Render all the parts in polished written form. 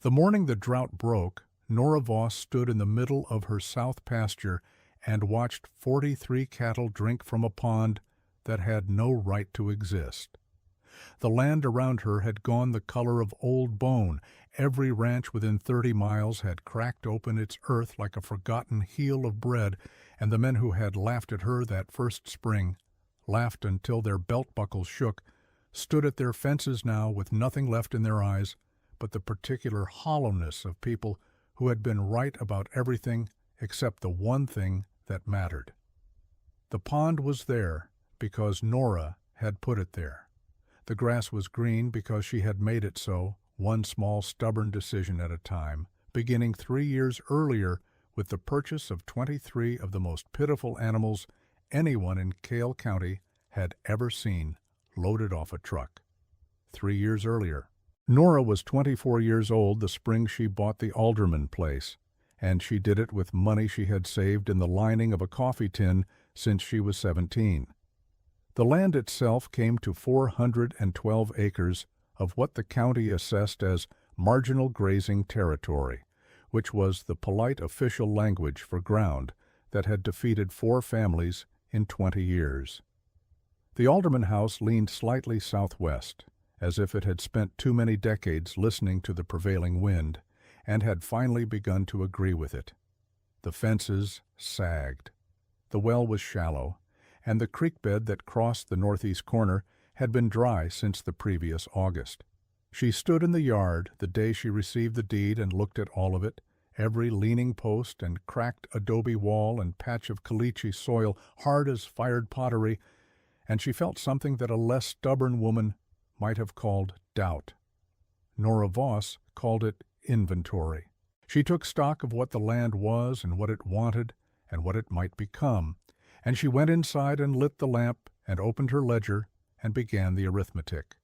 The morning the drought broke, Nora Voss stood in the middle of her south pasture and watched 43 cattle drink from a pond that had no right to exist. The land around her had gone the color of old bone. Every ranch within 30 miles had cracked open its earth like a forgotten heel of bread, and the men who had laughed at her that first spring, laughed until their belt buckles shook, stood at their fences now with nothing left in their eyes but the particular hollowness of people who had been right about everything except the one thing that mattered. The pond was there because Nora had put it there. The grass was green because she had made it so, one small stubborn decision at a time, beginning 3 years earlier with the purchase of 23 of the most pitiful animals anyone in Cale County had ever seen loaded off a truck. 3 years earlier. Nora was 24 years old the spring she bought the Alderman place, and she did it with money she had saved in the lining of a coffee tin since she was 17. The land itself came to 412 acres of what the county assessed as marginal grazing territory, which was the polite official language for ground that had defeated 4 families in 20 years. The Alderman house leaned slightly southwest, as if it had spent too many decades listening to the prevailing wind, and had finally begun to agree with it. The fences sagged. The well was shallow, and the creek bed that crossed the northeast corner had been dry since the previous August. She stood in the yard the day she received the deed and looked at all of it, every leaning post and cracked adobe wall and patch of caliche soil hard as fired pottery, and she felt something that a less stubborn woman might have called doubt. Nora Voss called it inventory. She took stock of what the land was and what it wanted and what it might become, and she went inside and lit the lamp and opened her ledger and began the arithmetic.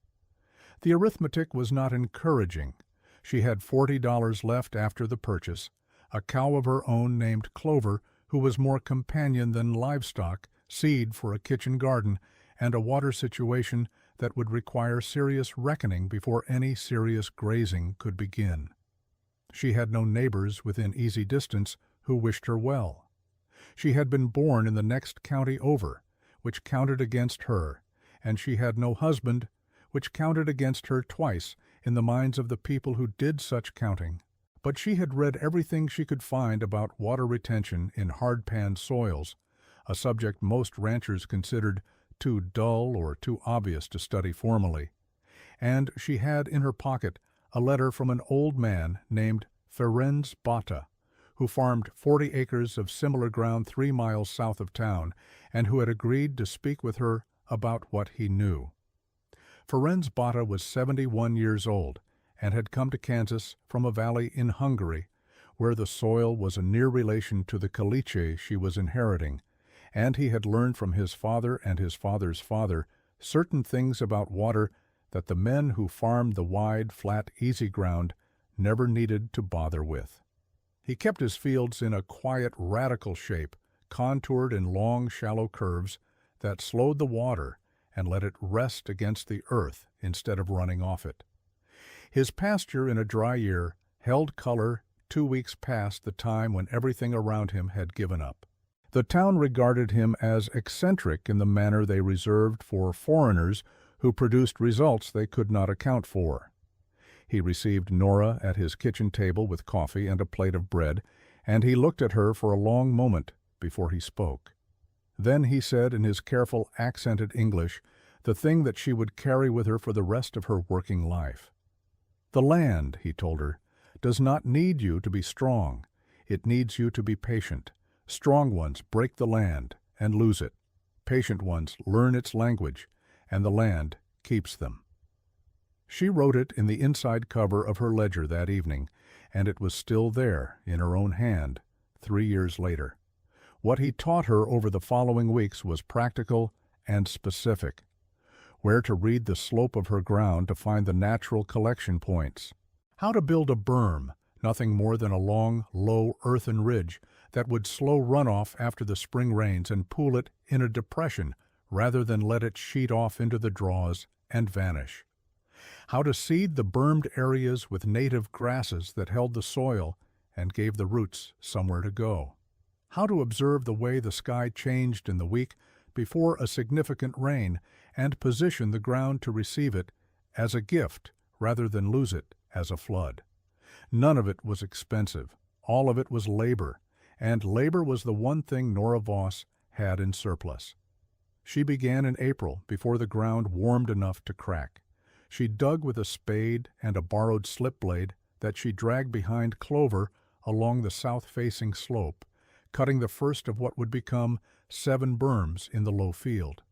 The arithmetic was not encouraging. She had $40 left after the purchase, a cow of her own named Clover, who was more companion than livestock, seed for a kitchen garden, and a water situation that would require serious reckoning before any serious grazing could begin. She had no neighbors within easy distance who wished her well. She had been born in the next county over, which counted against her, and she had no husband, which counted against her twice in the minds of the people who did such counting. But she had read everything she could find about water retention in hard-pan soils, a subject most ranchers considered too dull or too obvious to study formally, and she had in her pocket a letter from an old man named Ferenc Bata, who farmed 40 acres of similar ground 3 miles south of town, and who had agreed to speak with her about what he knew. Ferenc Bata was 71 years old and had come to Kansas from a valley in Hungary, where the soil was a near relation to the caliche she was inheriting, and he had learned from his father and his father's father certain things about water that the men who farmed the wide, flat, easy ground never needed to bother with. He kept his fields in a quiet, radical shape, contoured in long, shallow curves that slowed the water and let it rest against the earth instead of running off it. His pasture in a dry year held color 2 weeks past the time when everything around him had given up. The town regarded him as eccentric in the manner they reserved for foreigners who produced results they could not account for. He received Nora at his kitchen table with coffee and a plate of bread, and he looked at her for a long moment before he spoke. Then he said in his careful, accented English the thing that she would carry with her for the rest of her working life. "The land," he told her, "does not need you to be strong. It needs you to be patient. Strong ones break the land and lose it. Patient ones learn its language, and the land keeps them." She wrote it in the inside cover of her ledger that evening, and it was still there in her own hand 3 years later. What he taught her over the following weeks was practical and specific. Where to read the slope of her ground to find the natural collection points. How to build a berm, nothing more than a long, low earthen ridge that would slow runoff after the spring rains and pool it in a depression rather than let it sheet off into the draws and vanish. how to seed the bermed areas with native grasses that held the soil and gave the roots somewhere to go, how to observe the way the sky changed in the week before a significant rain and position the ground to receive it as a gift rather than lose it as a flood. None of it was expensive. All of it was labor, and labor was the one thing Nora Voss had in surplus. She began in April before the ground warmed enough to crack. She dug with a spade and a borrowed slip blade that she dragged behind clover along the south-facing slope, cutting the first of what would become 7 berms in the low field.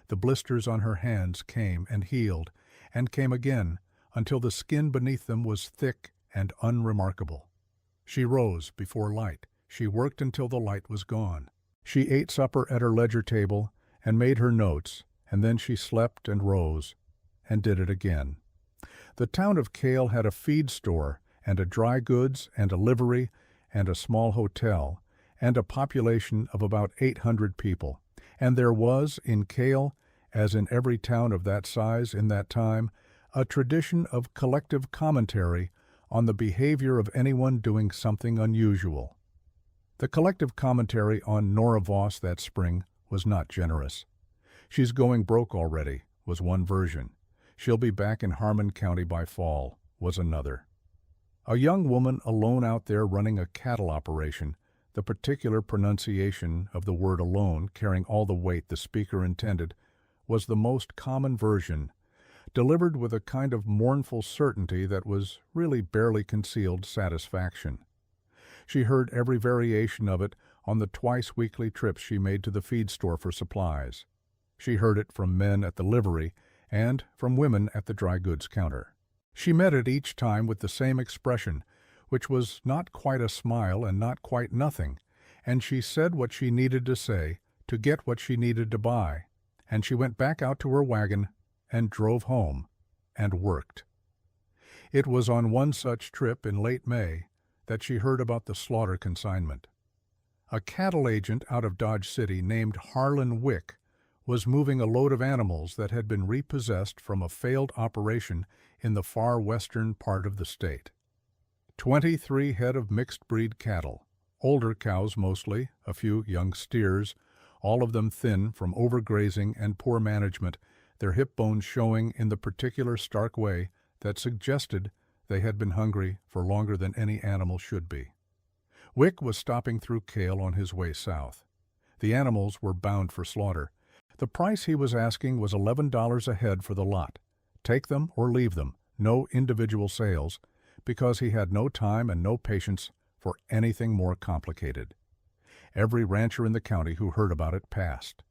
The blisters on her hands came and healed, and came again, until the skin beneath them was thick and unremarkable. She rose before light. She worked until the light was gone. She ate supper at her ledger table and made her notes, and then she slept and rose, and did it again. The town of Cale had a feed store, and a dry goods, and a livery, and a small hotel, and a population of about 800 people. And there was, in Cale, as in every town of that size in that time, a tradition of collective commentary on the behavior of anyone doing something unusual. The collective commentary on Nora Voss that spring was not generous. "She's going broke already," was one version. "She'll be back in Harmon County by fall," was another. A young woman alone out there running a cattle operation, the particular pronunciation of the word alone carrying all the weight the speaker intended, was the most common version, delivered with a kind of mournful certainty that was really barely concealed satisfaction. She heard every variation of it on the twice-weekly trips she made to the feed store for supplies. She heard it from men at the livery and from women at the dry goods counter. She met it each time with the same expression, which was not quite a smile and not quite nothing, and she said what she needed to say to get what she needed to buy, and she went back out to her wagon and drove home and worked. It was on one such trip in late May that she heard about the slaughter consignment. A cattle agent out of Dodge City named Harlan Wick was moving a load of animals that had been repossessed from a failed operation in the far western part of the state. 23 head of mixed-breed cattle, older cows mostly, a few young steers, all of them thin from overgrazing and poor management, their hip bones showing in the particular stark way that suggested they had been hungry for longer than any animal should be. Wick was stopping through Cale on his way south. The animals were bound for slaughter. The price he was asking was $11 a head for the lot. Take them or leave them, no individual sales, because he had no time and no patience for anything more complicated. Every rancher in the county who heard about it passed.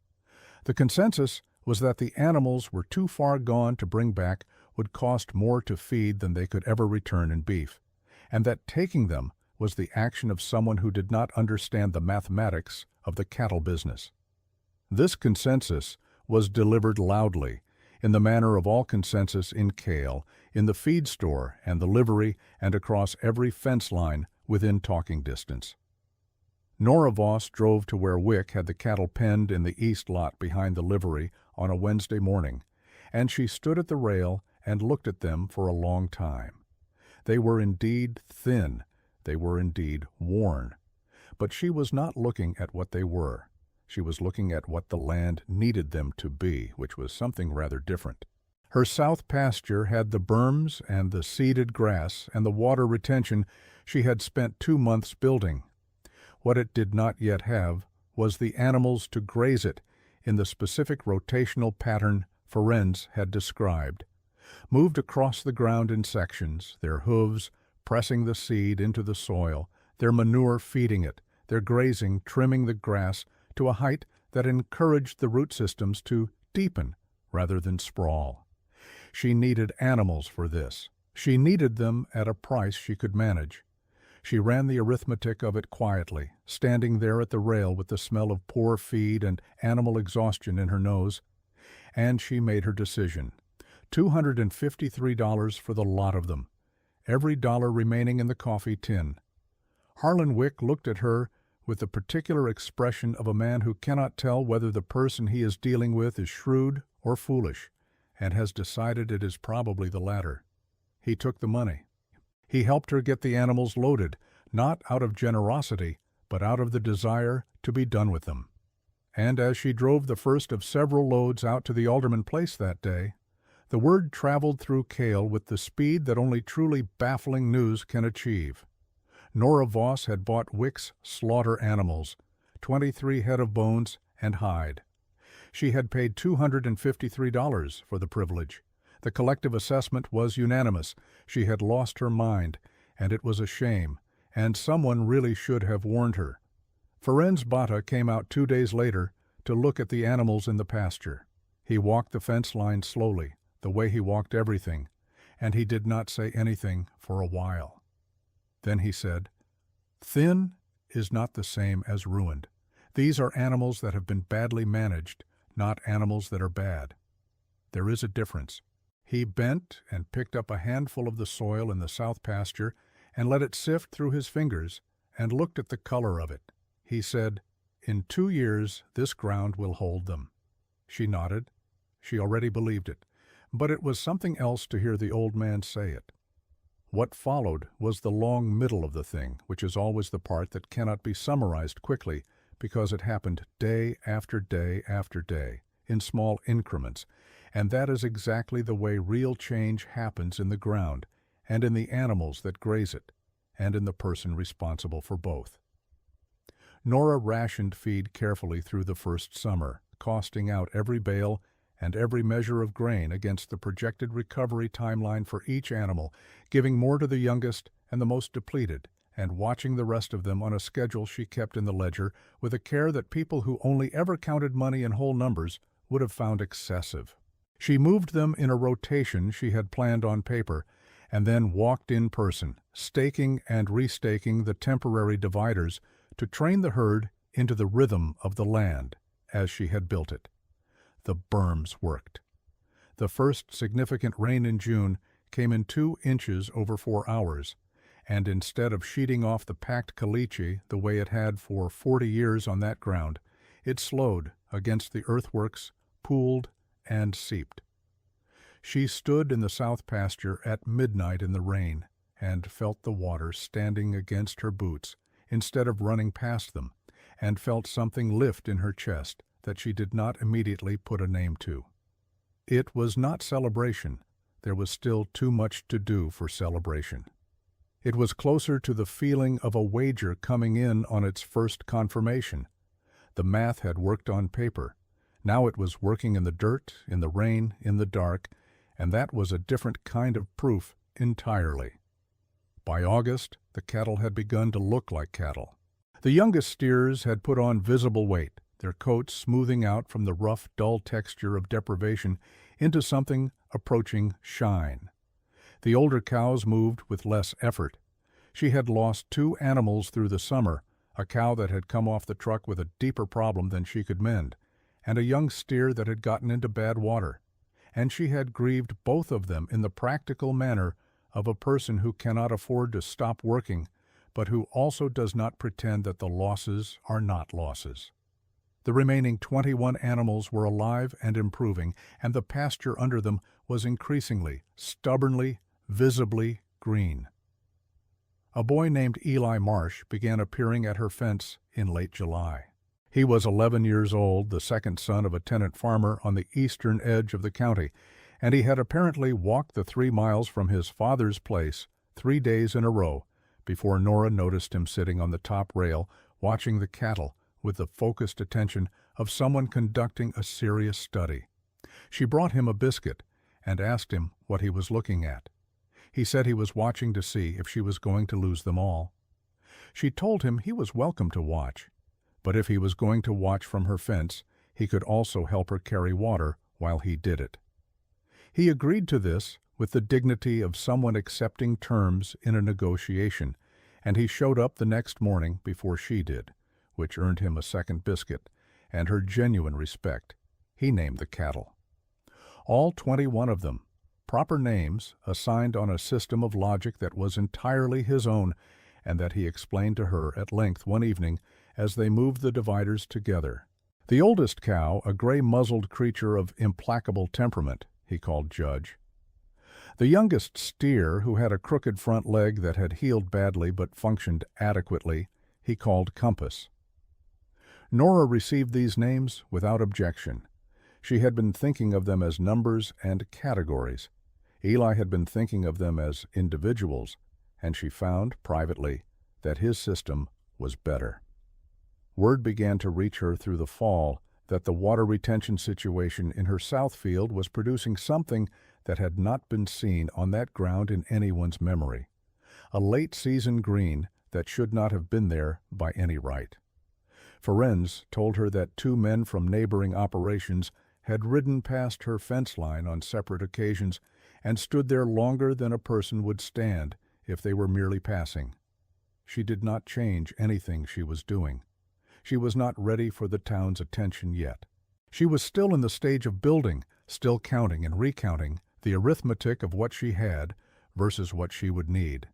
The consensus was that the animals were too far gone to bring back, would cost more to feed than they could ever return in beef, and that taking them was the action of someone who did not understand the mathematics of the cattle business. This consensus was delivered loudly, in the manner of all consensus in Cale, in the feed store and the livery and across every fence line within talking distance. Nora Voss drove to where Wick had the cattle penned in the east lot behind the livery on a Wednesday morning, and she stood at the rail and looked at them for a long time. They were indeed thin, they were indeed worn, but she was not looking at what they were. She was looking at what the land needed them to be, which was something rather different. Her south pasture had the berms and the seeded grass and the water retention she had spent 2 months building. What it did not yet have was the animals to graze it in the specific rotational pattern Ferenz had described, moved across the ground in sections, their hooves pressing the seed into the soil, their manure feeding it, their grazing trimming the grass to a height that encouraged the root systems to deepen rather than sprawl. She needed animals for this. She needed them at a price she could manage. She ran the arithmetic of it quietly, standing there at the rail with the smell of poor feed and animal exhaustion in her nose, and she made her decision. $253 for the lot of them, every dollar remaining in the coffee tin. Harlan Wick looked at her with the particular expression of a man who cannot tell whether the person he is dealing with is shrewd or foolish, and has decided it is probably the latter. He took the money. He helped her get the animals loaded, not out of generosity, but out of the desire to be done with them. And as she drove the first of several loads out to the Alderman place that day, the word traveled through Cale with the speed that only truly baffling news can achieve. Nora Voss had bought Wick's Slaughter Animals, 23 head of bones and hide. She had paid $253 for the privilege. The collective assessment was unanimous. She had lost her mind, and it was a shame, and someone really should have warned her. Ferenc Bata came out 2 days later to look at the animals in the pasture. He walked the fence line slowly, the way he walked everything, and he did not say anything for a while. Then he said, "Thin is not the same as ruined. These are animals that have been badly managed, not animals that are bad. There is a difference." He bent and picked up a handful of the soil in the south pasture and let it sift through his fingers and looked at the color of it. He said, "In 2 years this ground will hold them." She nodded. She already believed it, but it was something else to hear the old man say it. What followed was the long middle of the thing, which is always the part that cannot be summarized quickly because it happened day after day after day, in small increments, and that is exactly the way real change happens in the ground, and in the animals that graze it, and in the person responsible for both. Nora rationed feed carefully through the first summer, costing out every bale and every measure of grain against the projected recovery timeline for each animal, giving more to the youngest and the most depleted, and watching the rest of them on a schedule she kept in the ledger with a care that people who only ever counted money in whole numbers would have found excessive. She moved them in a rotation she had planned on paper, and then walked in person, staking and restaking the temporary dividers to train the herd into the rhythm of the land as she had built it. The berms worked. The first significant rain in June came in 2 inches over 4 hours, and instead of sheeting off the packed caliche the way it had for 40 years on that ground, it slowed against the earthworks, pooled, and seeped. She stood in the south pasture at midnight in the rain and felt the water standing against her boots instead of running past them, and felt something lift in her chest that she did not immediately put a name to. It was not celebration. There was still too much to do for celebration. It was closer to the feeling of a wager coming in on its first confirmation. The math had worked on paper. Now it was working in the dirt, in the rain, in the dark, and that was a different kind of proof entirely. By August, the cattle had begun to look like cattle. The youngest steers had put on visible weight, their coats smoothing out from the rough, dull texture of deprivation into something approaching shine. The older cows moved with less effort. She had lost 2 animals through the summer, a cow that had come off the truck with a deeper problem than she could mend, and a young steer that had gotten into bad water, and she had grieved both of them in the practical manner of a person who cannot afford to stop working, but who also does not pretend that the losses are not losses. The remaining 21 animals were alive and improving, and the pasture under them was increasingly, stubbornly, visibly green. A boy named Eli Marsh began appearing at her fence in late July. He was 11 years old, the second son of a tenant farmer on the eastern edge of the county, and he had apparently walked the 3 miles from his father's place 3 days in a row before Nora noticed him sitting on the top rail watching the cattle with the focused attention of someone conducting a serious study. She brought him a biscuit and asked him what he was looking at. He said he was watching to see if she was going to lose them all. She told him he was welcome to watch, but if he was going to watch from her fence, he could also help her carry water while he did it. He agreed to this with the dignity of someone accepting terms in a negotiation, and he showed up the next morning before she did, which earned him a second biscuit and her genuine respect. He named the cattle. All 21 of them, proper names assigned on a system of logic that was entirely his own and that he explained to her at length one evening as they moved the dividers together. The oldest cow, a gray-muzzled creature of implacable temperament, he called Judge. The youngest steer, who had a crooked front leg that had healed badly but functioned adequately, he called Compass. Nora received these names without objection. She had been thinking of them as numbers and categories. Eli had been thinking of them as individuals, and she found, privately, that his system was better. Word began to reach her through the fall that the water retention situation in her south field was producing something that had not been seen on that ground in anyone's memory. A late-season green that should not have been there by any right. Ferenz told her that 2 men from neighboring operations had ridden past her fence line on separate occasions and stood there longer than a person would stand if they were merely passing. She did not change anything she was doing. She was not ready for the town's attention yet. She was still in the stage of building, still counting and recounting the arithmetic of what she had versus what she would need.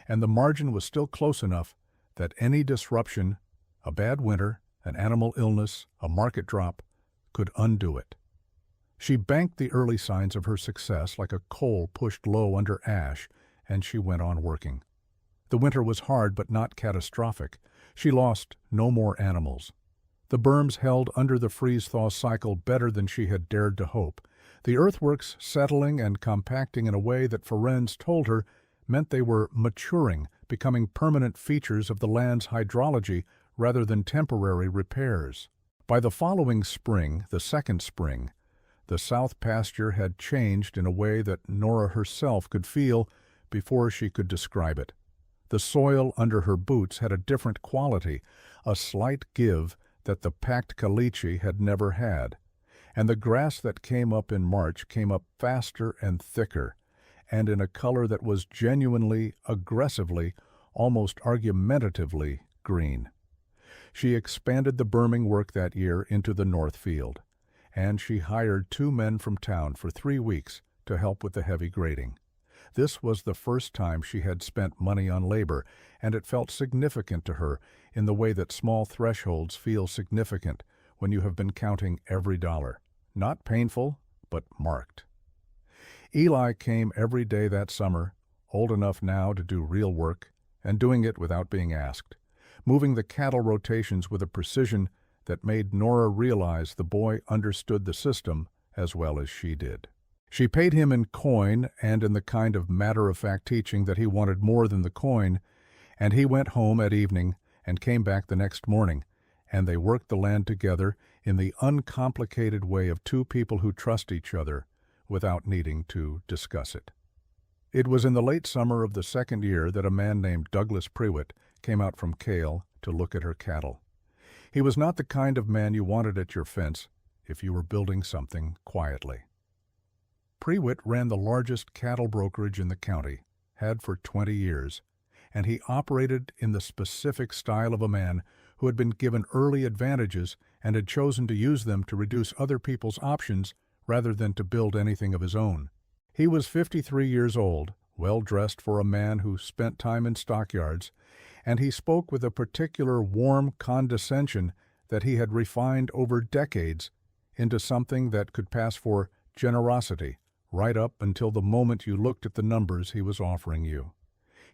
And the margin was still close enough that any disruption, a bad winter, an animal illness, a market drop, could undo it. She banked the early signs of her success like a coal pushed low under ash, and she went on working. The winter was hard but not catastrophic. She lost no more animals. The berms held under the freeze-thaw cycle better than she had dared to hope. The earthworks settling and compacting in a way that Ferenz told her meant they were maturing, becoming permanent features of the land's hydrology rather than temporary repairs. By the following spring, the second spring, the South Pasture had changed in a way that Nora herself could feel before she could describe it. The soil under her boots had a different quality, a slight give that the packed caliche had never had. And the grass that came up in March came up faster and thicker, and in a color that was genuinely, aggressively, almost argumentatively green. She expanded the berming work that year into the north field, and she hired 2 men from town for 3 weeks to help with the heavy grading. This was the first time she had spent money on labor, and it felt significant to her in the way that small thresholds feel significant when you have been counting every dollar. Not painful, but marked. Eli came every day that summer, old enough now to do real work, and doing it without being asked, moving the cattle rotations with a precision that made Nora realize the boy understood the system as well as she did. She paid him in coin and in the kind of matter-of-fact teaching that he wanted more than the coin, and he went home at evening and came back the next morning, and they worked the land together in the uncomplicated way of 2 people who trust each other without needing to discuss it. It was in the late summer of the second year that a man named Douglas Prewitt came out from Cale to look at her cattle. He was not the kind of man you wanted at your fence if you were building something quietly. Prewitt ran the largest cattle brokerage in the county, had for 20 years, and he operated in the specific style of a man who had been given early advantages and had chosen to use them to reduce other people's options rather than to build anything of his own. He was 53 years old, well-dressed for a man who spent time in stockyards, and he spoke with a particular warm condescension that he had refined over decades into something that could pass for generosity, right up until the moment you looked at the numbers he was offering you.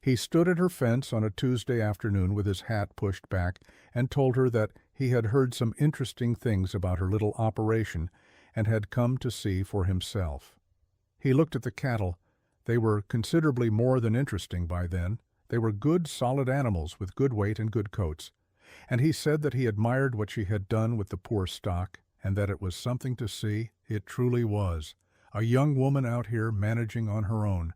He stood at her fence on a Tuesday afternoon with his hat pushed back and told her that he had heard some interesting things about her little operation and had come to see for himself. He looked at the cattle. They were considerably more than interesting by then. They were good, solid animals with good weight and good coats. And he said that he admired what she had done with the poor stock and that it was something to see. It truly was. A young woman out here managing on her own.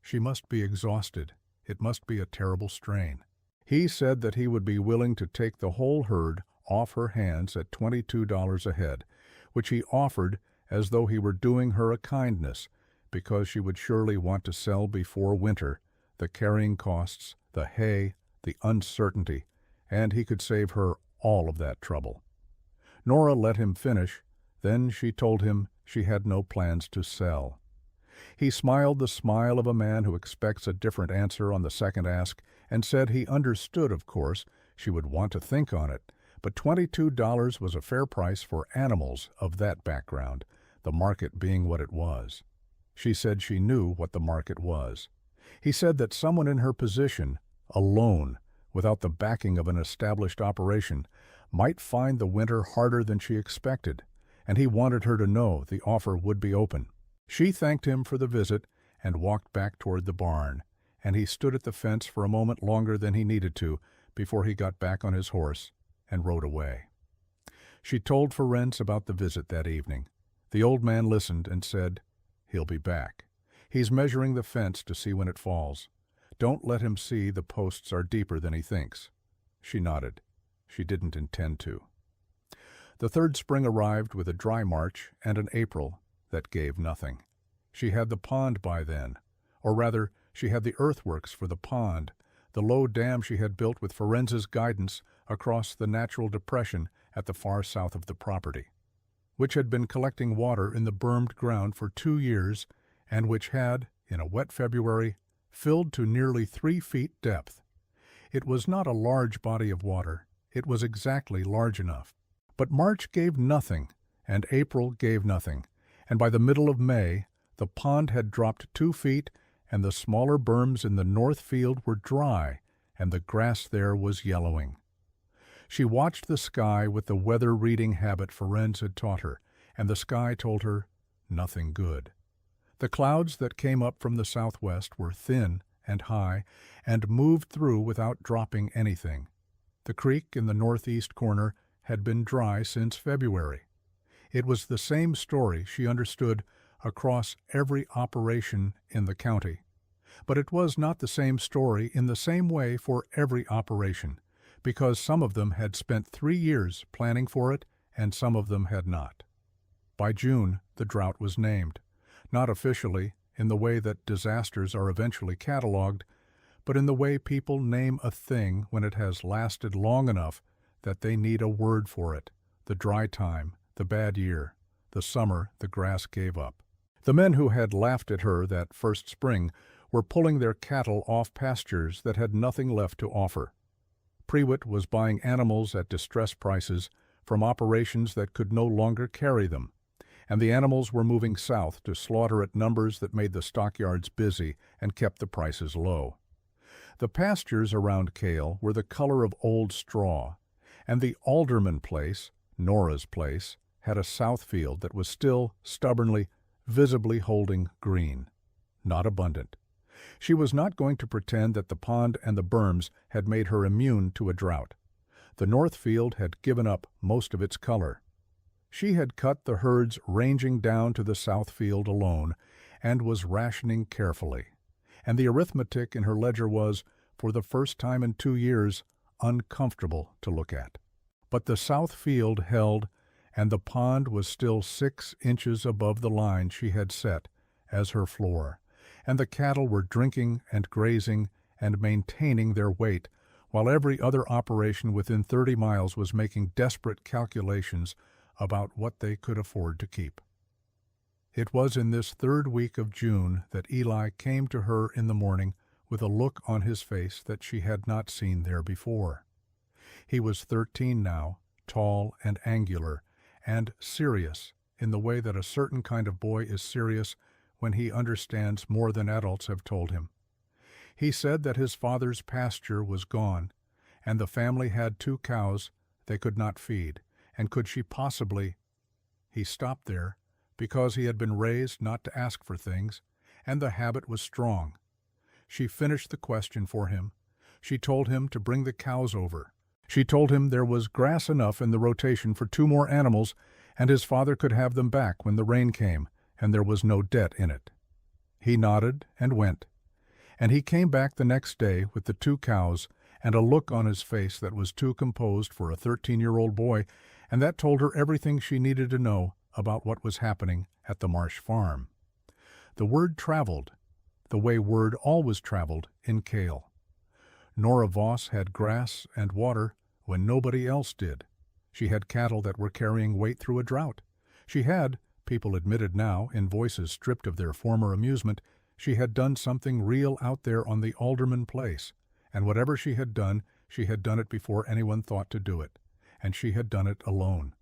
She must be exhausted. It must be a terrible strain. He said that he would be willing to take the whole herd off her hands at $22 a head, which he offered as though he were doing her a kindness, because she would surely want to sell before winter, the carrying costs, the hay, the uncertainty, and he could save her all of that trouble. Nora let him finish, then she told him she had no plans to sell. He smiled the smile of a man who expects a different answer on the second ask and said he understood, of course, she would want to think on it, but $22 was a fair price for animals of that background, the market being what it was. She said she knew what the market was. He said that someone in her position, alone, without the backing of an established operation, might find the winter harder than she expected, and he wanted her to know the offer would be open. She thanked him for the visit and walked back toward the barn, and he stood at the fence for a moment longer than he needed to before he got back on his horse and rode away. She told Ferenc about the visit that evening. The old man listened and said, "He'll be back. He's measuring the fence to see when it falls. Don't let him see the posts are deeper than he thinks." She nodded. She didn't intend to. The third spring arrived with a dry March and an April that gave nothing. She had the pond by then, or rather, she had the earthworks for the pond, the low dam she had built with Ferenc's guidance across the natural depression at the far south of the property, which had been collecting water in the bermed ground for 2 years and which had, in a wet February, filled to nearly 3 feet depth. It was not a large body of water. It was exactly large enough. But March gave nothing, and April gave nothing, and by the middle of May, the pond had dropped 2 feet, and the smaller berms in the north field were dry, and the grass there was yellowing. She watched the sky with the weather-reading habit Ferenc had taught her, and the sky told her nothing good. The clouds that came up from the southwest were thin and high, and moved through without dropping anything. The creek in the northeast corner had been dry since February. It was the same story, she understood, across every operation in the county. But it was not the same story in the same way for every operation, because some of them had spent 3 years planning for it, and some of them had not. By June, the drought was named, not officially, in the way that disasters are eventually cataloged, but in the way people name a thing when it has lasted long enough that they need a word for it: the dry time, the bad year, the summer the grass gave up. The men who had laughed at her that first spring were pulling their cattle off pastures that had nothing left to offer. Prewitt was buying animals at distress prices from operations that could no longer carry them, and the animals were moving south to slaughter at numbers that made the stockyards busy and kept the prices low. The pastures around Cale were the color of old straw, and the Alderman place, Nora's place, had a south field that was still stubbornly, visibly holding green, not abundant. She was not going to pretend that the pond and the berms had made her immune to a drought. The north field had given up most of its color. She had cut the herds ranging down to the south field alone, and was rationing carefully. And the arithmetic in her ledger was, for the first time in 2 years, uncomfortable to look at. But the south field held, and the pond was still 6 inches above the line she had set as her floor, and the cattle were drinking and grazing and maintaining their weight, while every other operation within 30 miles was making desperate calculations about what they could afford to keep. It was in this 3rd week of June that Eli came to her in the morning with a look on his face that she had not seen there before. He was 13 now, tall and angular, and serious in the way that a certain kind of boy is serious when he understands more than adults have told him. He said that his father's pasture was gone, and the family had 2 cows they could not feed, and could she possibly— He stopped there, because he had been raised not to ask for things, and the habit was strong. She finished the question for him. She told him to bring the cows over. She told him there was grass enough in the rotation for 2 more animals, and his father could have them back when the rain came, and there was no debt in it. He nodded and went, and he came back the next day with the 2 cows and a look on his face that was too composed for a 13-year-old boy, and that told her everything she needed to know about what was happening at the Marsh farm. The word traveled, the way word always traveled in Cale. Nora Voss had grass and water when nobody else did. She had cattle that were carrying weight through a drought. She had, people admitted now, in voices stripped of their former amusement, she had done something real out there on the Alderman place, and whatever she had done it before anyone thought to do it, and she had done it alone.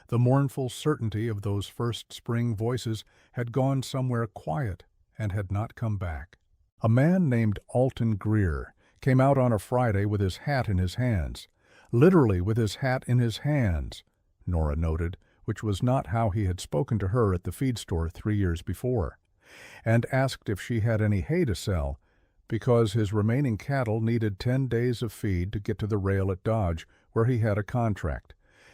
The mournful certainty of those first spring voices had gone somewhere quiet and had not come back. A man named Alton Greer came out on a Friday with his hat in his hands. Literally with his hat in his hands, Nora noted, which was not how he had spoken to her at the feed store 3 years before, and asked if she had any hay to sell, because his remaining cattle needed 10 days of feed to get to the rail at Dodge, where he had a contract,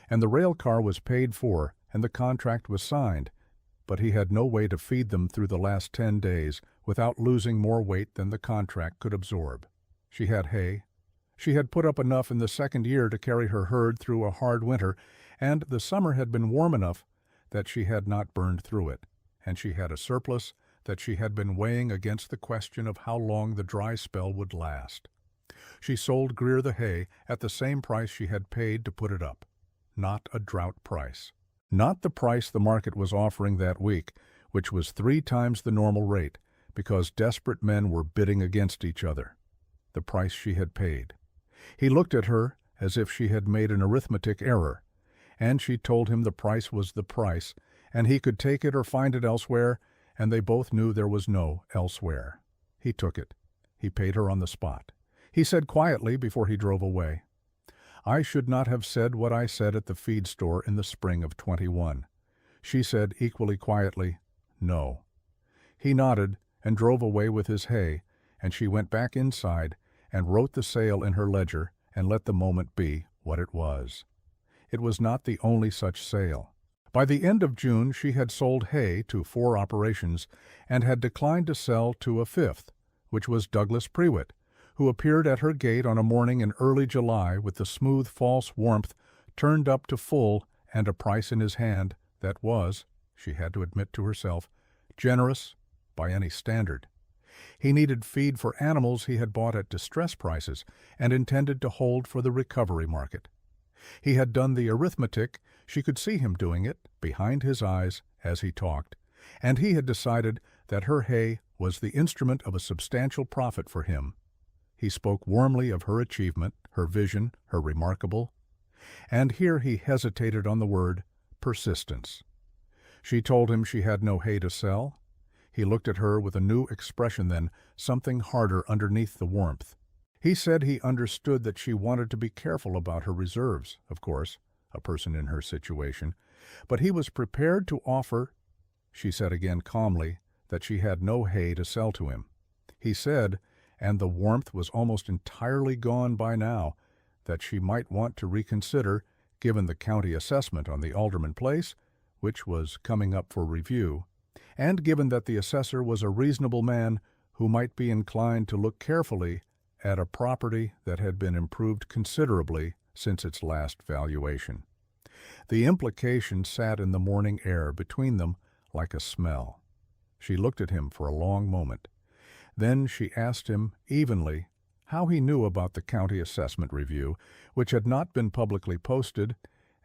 and the rail car was paid for and the contract was signed, but he had no way to feed them through the last 10 days without losing more weight than the contract could absorb. She had hay. She had put up enough in the second year to carry her herd through a hard winter, and the summer had been warm enough that she had not burned through it, and she had a surplus that she had been weighing against the question of how long the dry spell would last. She sold Greer the hay at the same price she had paid to put it up, not a drought price. Not the price the market was offering that week, which was 3 times the normal rate, because desperate men were bidding against each other. The price she had paid. He looked at her as if she had made an arithmetic error, and she told him the price was the price, and he could take it or find it elsewhere, and they both knew there was no elsewhere. He took it. He paid her on the spot. He said quietly before he drove away, "I should not have said what I said at the feed store in the spring of 21. She said equally quietly, "No." He nodded and drove away with his hay, and she went back inside and wrote the sale in her ledger and let the moment be what it was. It was not the only such sale. By the end of June she had sold hay to 4 operations and had declined to sell to a 5th, which was Douglas Prewitt, who appeared at her gate on a morning in early July with the smooth false warmth turned up to full and a price in his hand that was, she had to admit to herself, generous by any standard. He needed feed for animals he had bought at distress prices and intended to hold for the recovery market. He had done the arithmetic, she could see him doing it, behind his eyes, as he talked, and he had decided that her hay was the instrument of a substantial profit for him. He spoke warmly of her achievement, her vision, her remarkable, and here he hesitated on the word persistence. She told him she had no hay to sell. He looked at her with a new expression then, something harder underneath the warmth. He said he understood that she wanted to be careful about her reserves, of course, a person in her situation, but he was prepared to offer. She said again calmly that she had no hay to sell to him. He said, and the warmth was almost entirely gone by now, that she might want to reconsider, given the county assessment on the Alderman place, which was coming up for review, and given that the assessor was a reasonable man who might be inclined to look carefully at a property that had been improved considerably since its last valuation. The implication sat in the morning air between them like a smell. She looked at him for a long moment. Then she asked him evenly how he knew about the county assessment review, which had not been publicly posted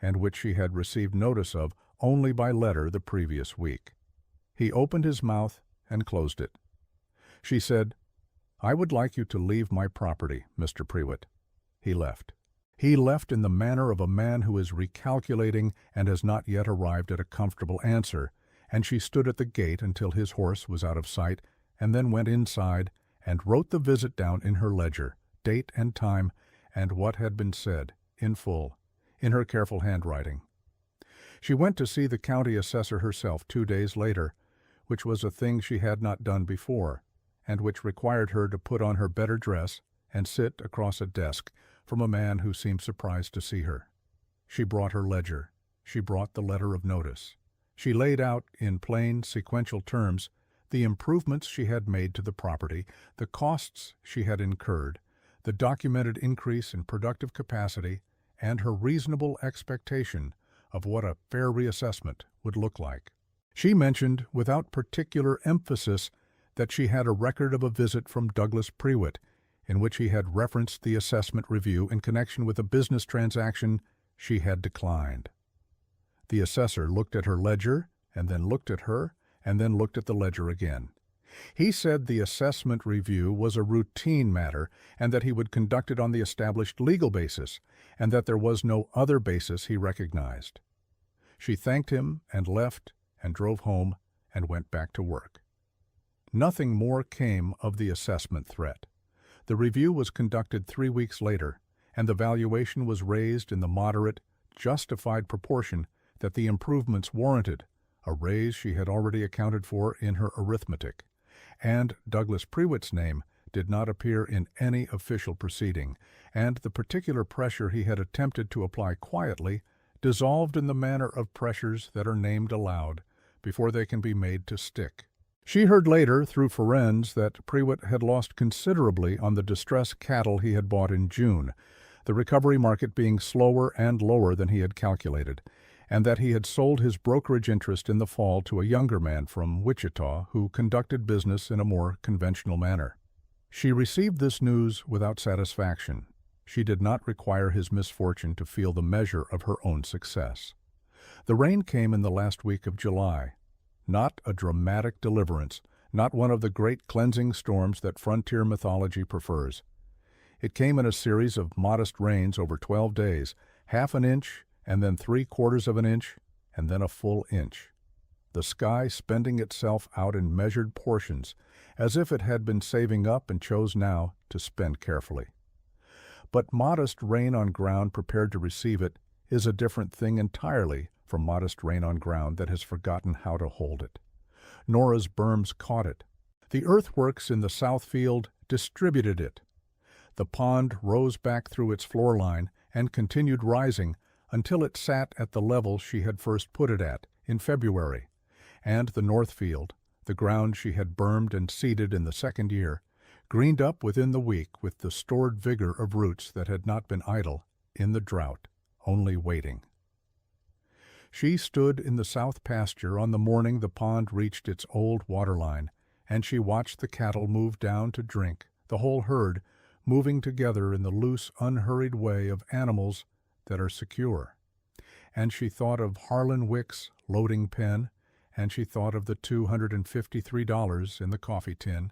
and which she had received notice of only by letter the previous week. He opened his mouth and closed it. She said, "I would like you to leave my property, Mr. Prewitt." He left. He left in the manner of a man who is recalculating and has not yet arrived at a comfortable answer, and she stood at the gate until his horse was out of sight, and then went inside and wrote the visit down in her ledger, date and time, and what had been said, in full, in her careful handwriting. She went to see the county assessor herself 2 days later, which was a thing she had not done before, and which required her to put on her better dress and sit across a desk from a man who seemed surprised to see her. She brought her ledger. She brought the letter of notice. She laid out, in plain, sequential terms, the improvements she had made to the property, the costs she had incurred, the documented increase in productive capacity, and her reasonable expectation of what a fair reassessment would look like. She mentioned, without particular emphasis, that she had a record of a visit from Douglas Prewitt, in which he had referenced the assessment review in connection with a business transaction she had declined. The assessor looked at her ledger, and then looked at her, and then looked at the ledger again. He said the assessment review was a routine matter, and that he would conduct it on the established legal basis, and that there was no other basis he recognized. She thanked him and left and drove home and went back to work. Nothing more came of the assessment threat. The review was conducted 3 weeks later, and the valuation was raised in the moderate, justified proportion that the improvements warranted, a raise she had already accounted for in her arithmetic. And Douglas Prewitt's name did not appear in any official proceeding, and the particular pressure he had attempted to apply quietly dissolved in the manner of pressures that are named aloud before they can be made to stick. She heard later, through Ferenz, that Prewitt had lost considerably on the distressed cattle he had bought in June, the recovery market being slower and lower than he had calculated, and that he had sold his brokerage interest in the fall to a younger man from Wichita who conducted business in a more conventional manner. She received this news without satisfaction. She did not require his misfortune to feel the measure of her own success. The rain came in the last week of July. Not a dramatic deliverance, not one of the great cleansing storms that frontier mythology prefers. It came in a series of modest rains over 12 days, half an inch, and then 3/4 of an inch, and then a full inch. The sky spending itself out in measured portions, as if it had been saving up and chose now to spend carefully. But modest rain on ground prepared to receive it is a different thing entirely from modest rain on ground that has forgotten how to hold it. Nora's berms caught it. The earthworks in the south field distributed it. The pond rose back through its floor line and continued rising until it sat at the level she had first put it at, in February, and the north field, the ground she had bermed and seeded in the second year, greened up within the week with the stored vigor of roots that had not been idle in the drought, only waiting. She stood in the south pasture on the morning the pond reached its old water line, and she watched the cattle move down to drink, the whole herd moving together in the loose, unhurried way of animals that are secure. And she thought of Harlan Wick's loading pen, and she thought of the $253 in the coffee tin,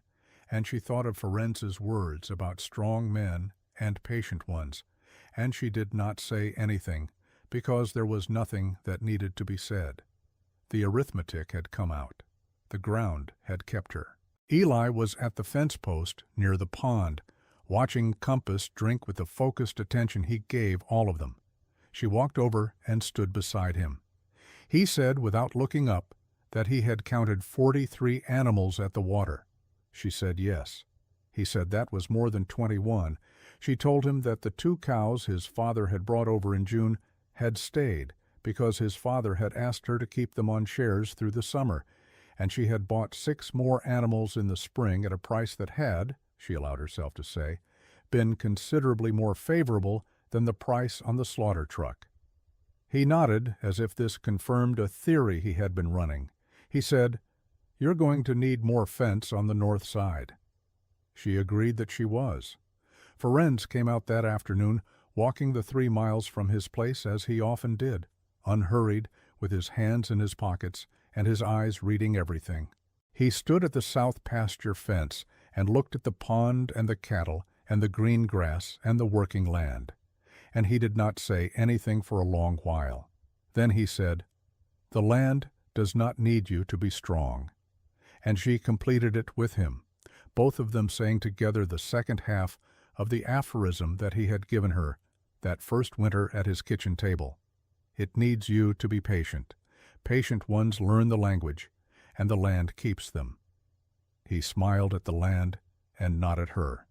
and she thought of Ferenz's words about strong men and patient ones, and she did not say anything, because there was nothing that needed to be said. The arithmetic had come out. The ground had kept her. Eli was at the fence post near the pond, watching Compass drink with the focused attention he gave all of them. She walked over and stood beside him. He said, without looking up, that he had counted 43 animals at the water. She said yes. He said that was more than 21. She told him that the 2 cows his father had brought over in June had stayed because his father had asked her to keep them on shares through the summer, and she had bought 6 more animals in the spring at a price that had, she allowed herself to say, been considerably more favorable than the price on the slaughter truck. He nodded as if this confirmed a theory he had been running. He said, "You're going to need more fence on the north side." She agreed that she was. Ferenz came out that afternoon, walking the 3 miles from his place as he often did, unhurried, with his hands in his pockets and his eyes reading everything. He stood at the south pasture fence and looked at the pond and the cattle and the green grass and the working land. And he did not say anything for a long while. Then he said, "The land does not need you to be strong." And she completed it with him, both of them saying together the second half of the aphorism that he had given her that first winter at his kitchen table. It needs you to be patient. Patient ones learn the language, and the land keeps them. He smiled at the land and not at her,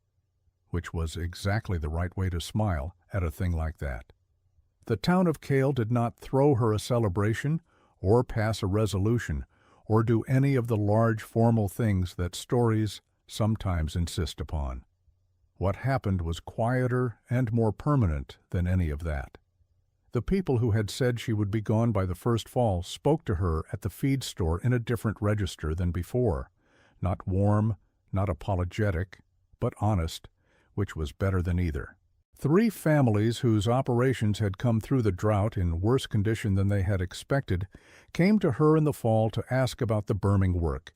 which was exactly the right way to smile at a thing like that. The town of Cale did not throw her a celebration or pass a resolution or do any of the large formal things that stories sometimes insist upon. What happened was quieter and more permanent than any of that. The people who had said she would be gone by the first fall spoke to her at the feed store in a different register than before, not warm, not apologetic, but honest, which was better than either. 3 families whose operations had come through the drought in worse condition than they had expected came to her in the fall to ask about the berming work,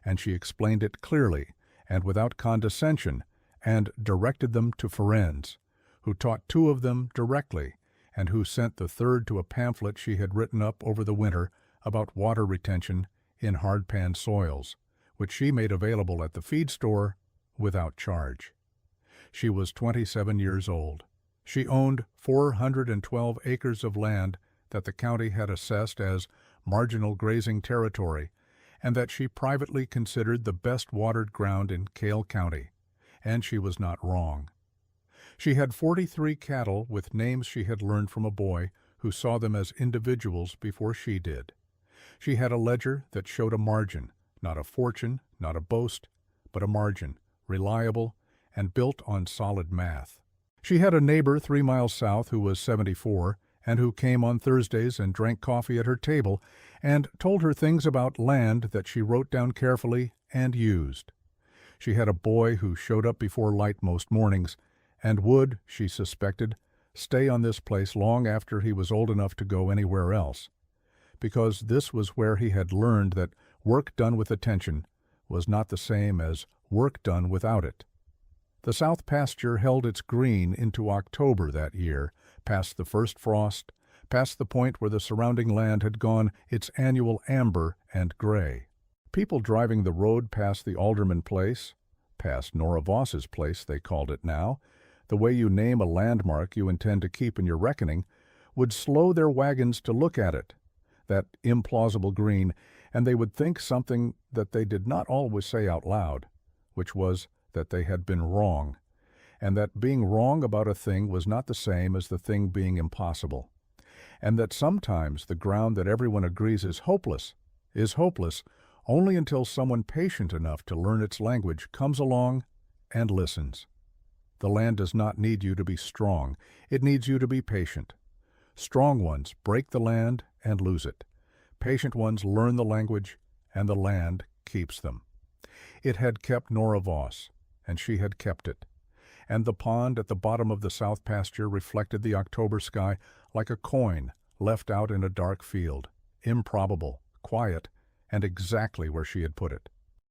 and she explained it clearly and without condescension, and directed them to Ferenz, who taught 2 of them directly, and who sent the third to a pamphlet she had written up over the winter about water retention in hard-pan soils, which she made available at the feed store without charge. She was 27 years old. She owned 412 acres of land that the county had assessed as marginal grazing territory, and that she privately considered the best watered ground in Cale County, and she was not wrong. She had 43 cattle with names she had learned from a boy who saw them as individuals before she did. She had a ledger that showed a margin, not a fortune, not a boast, but a margin, reliable and built on solid math. She had a neighbor 3 miles south who was 74 and who came on Thursdays and drank coffee at her table and told her things about land that she wrote down carefully and used. She had a boy who showed up before light most mornings and would, she suspected, stay on this place long after he was old enough to go anywhere else, because this was where he had learned that work done with attention was not the same as work done without it. The South Pasture held its green into October that year, past the first frost, past the point where the surrounding land had gone its annual amber and gray. People driving the road past the Alderman place, past Nora Voss's place they called it now, the way you name a landmark you intend to keep in your reckoning, would slow their wagons to look at it, that implausible green, and they would think something that they did not always say out loud, which was that they had been wrong, and that being wrong about a thing was not the same as the thing being impossible, and that sometimes the ground that everyone agrees is hopeless only until someone patient enough to learn its language comes along and listens. The land does not need you to be strong. It needs you to be patient. Strong ones break the land and lose it. Patient ones learn the language, and the land keeps them. It had kept Nora Voss, and she had kept it. And the pond at the bottom of the South Pasture reflected the October sky like a coin left out in a dark field, improbable, quiet, and exactly where she had put it.